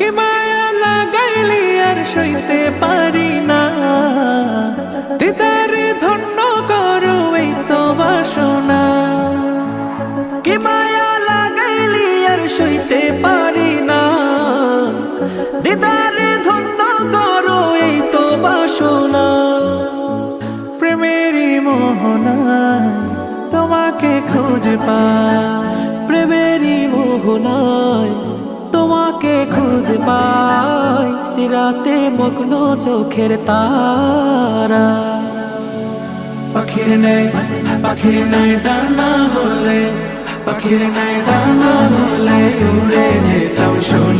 কি মায়া লাগাইলি আর সইতে পারি না, দিদারে ধন্য করো এই তো বাসনা। কি মায়া লাগাইলি আর সইতে পারি না, দিদারে ধন্য করো এই তো বাসনা। প্রেমেরই মোহনায় তোমাকে খুঁজে পাই, প্রেমেরই মোহনায় তোমাকে খুঁজে পাই, সিরাতে মগ্ন চোখের তারা। পাখির নাই ডানা হলে, পাখির নাই ডানা হলে উড়ে যেতাম সোনার